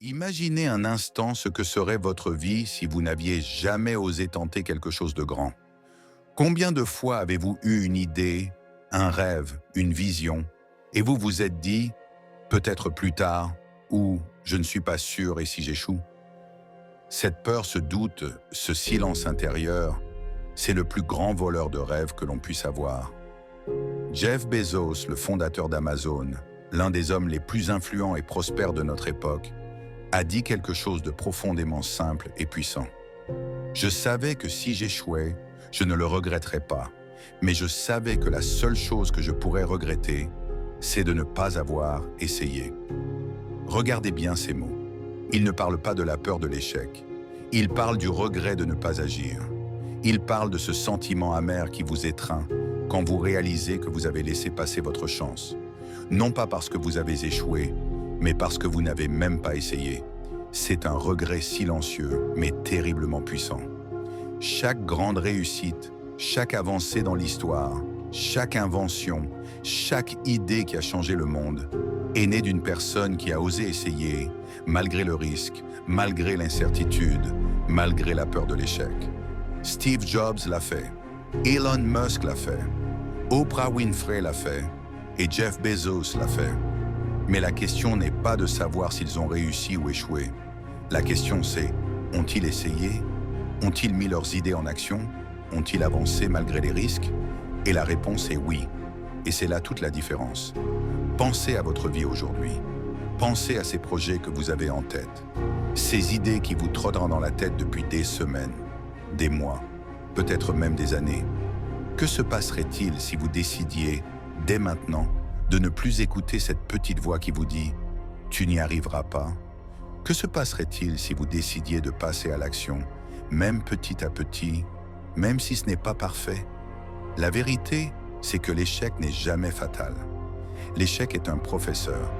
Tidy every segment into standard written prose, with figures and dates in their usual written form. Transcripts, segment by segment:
Imaginez un instant ce que serait votre vie si vous n'aviez jamais osé tenter quelque chose de grand. Combien de fois avez-vous eu une idée, un rêve, une vision, et vous vous êtes dit « peut-être plus tard » ou « je ne suis pas sûr et si j'échoue ». Cette peur, ce doute, ce silence intérieur, c'est le plus grand voleur de rêves que l'on puisse avoir. Jeff Bezos, le fondateur d'Amazon, l'un des hommes les plus influents et prospères de notre époque, a dit quelque chose de profondément simple et puissant. Je savais que si j'échouais, je ne le regretterais pas, mais je savais que la seule chose que je pourrais regretter, c'est de ne pas avoir essayé. Regardez bien ces mots. Il ne parle pas de la peur de l'échec. Il parle du regret de ne pas agir. Il parle de ce sentiment amer qui vous étreint quand vous réalisez que vous avez laissé passer votre chance. Non pas parce que vous avez échoué, mais parce que vous n'avez même pas essayé. C'est un regret silencieux, mais terriblement puissant. Chaque grande réussite, chaque avancée dans l'histoire, chaque invention, chaque idée qui a changé le monde, est née d'une personne qui a osé essayer, malgré le risque, malgré l'incertitude, malgré la peur de l'échec. Steve Jobs l'a fait, Elon Musk l'a fait, Oprah Winfrey l'a fait, et Jeff Bezos l'a fait. Mais la question n'est pas de savoir s'ils ont réussi ou échoué. La question c'est, ont-ils essayé? Ont-ils mis leurs idées en action? Ont-ils avancé malgré les risques? Et la réponse est oui. Et c'est là toute la différence. Pensez à votre vie aujourd'hui. Pensez à ces projets que vous avez en tête. Ces idées qui vous trottent dans la tête depuis des semaines, des mois, peut-être même des années. Que se passerait-il si vous décidiez, dès maintenant, de ne plus écouter cette petite voix qui vous dit « tu n'y arriveras pas ». Que se passerait-il si vous décidiez de passer à l'action, même petit à petit, même si ce n'est pas parfait? La vérité, c'est que l'échec n'est jamais fatal. L'échec est un professeur.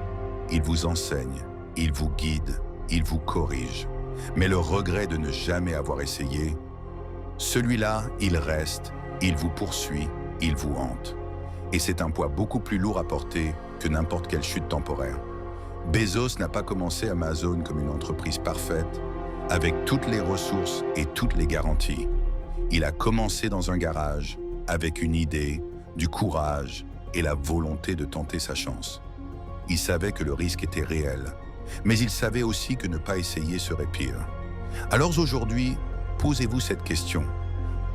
Il vous enseigne, il vous guide, il vous corrige. Mais le regret de ne jamais avoir essayé, celui-là, il reste, il vous poursuit, il vous hante. Et c'est un poids beaucoup plus lourd à porter que n'importe quelle chute temporaire. Bezos n'a pas commencé Amazon comme une entreprise parfaite, avec toutes les ressources et toutes les garanties. Il a commencé dans un garage, avec une idée, du courage et la volonté de tenter sa chance. Il savait que le risque était réel, mais il savait aussi que ne pas essayer serait pire. Alors aujourd'hui, posez-vous cette question.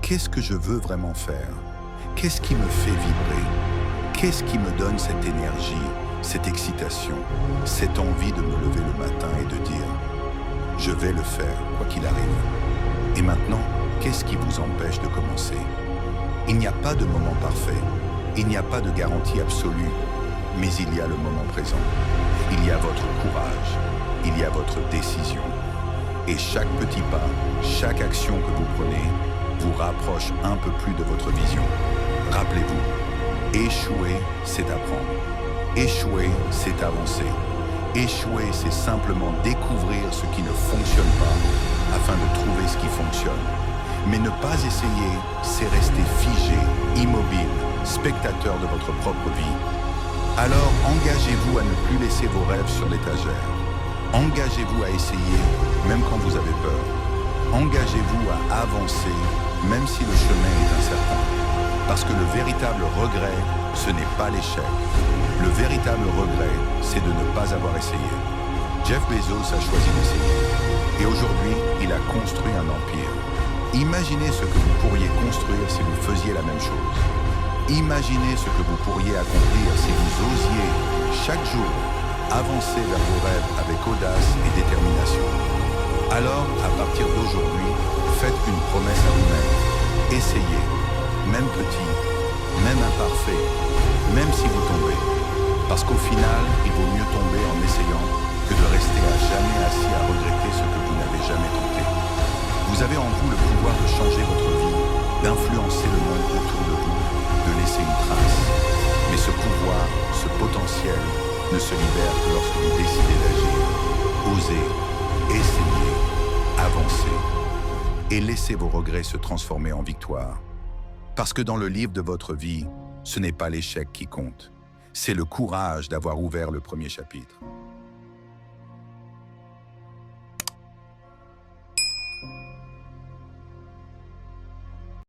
Qu'est-ce que je veux vraiment faire? Qu'est-ce qui me fait vibrer? Qu'est-ce qui me donne cette énergie, cette excitation, cette envie de me lever le matin et de dire « je vais le faire, quoi qu'il arrive ». Et maintenant, qu'est-ce qui vous empêche de commencer? Il n'y a pas de moment parfait, il n'y a pas de garantie absolue, mais il y a le moment présent. Il y a votre courage, il y a votre décision. Et chaque petit pas, chaque action que vous prenez, vous rapproche un peu plus de votre vision. Rappelez-vous, échouer, c'est apprendre. Échouer, c'est avancer. Échouer, c'est simplement découvrir ce qui ne fonctionne pas afin de trouver ce qui fonctionne. Mais ne pas essayer, c'est rester figé, immobile, spectateur de votre propre vie. Alors engagez-vous à ne plus laisser vos rêves sur l'étagère. Engagez-vous à essayer, même quand vous avez peur. Engagez-vous à avancer, même si le chemin est incertain. Parce que le véritable regret, ce n'est pas l'échec. Le véritable regret, c'est de ne pas avoir essayé. Jeff Bezos a choisi d'essayer. Et aujourd'hui, il a construit un empire. Imaginez ce que vous pourriez construire si vous faisiez la même chose. Imaginez ce que vous pourriez accomplir si vous osiez, chaque jour, avancer vers vos rêves avec audace et détermination. Alors, à partir d'aujourd'hui, faites une promesse à vous-même. Essayez, même petit, même imparfait, même si vous tombez. Parce qu'au final, il vaut mieux tomber en essayant que de rester à jamais assis à regretter ce que vous n'avez jamais tenté. Vous avez en vous le pouvoir de changer votre vie, d'influencer le monde autour de vous, de laisser une trace. Mais ce pouvoir, ce potentiel, ne se libère que lorsque vous décidez d'agir. Osez, essayez, avancez et laissez vos regrets se transformer en victoire. Parce que dans le livre de votre vie, ce n'est pas l'échec qui compte, c'est le courage d'avoir ouvert le premier chapitre.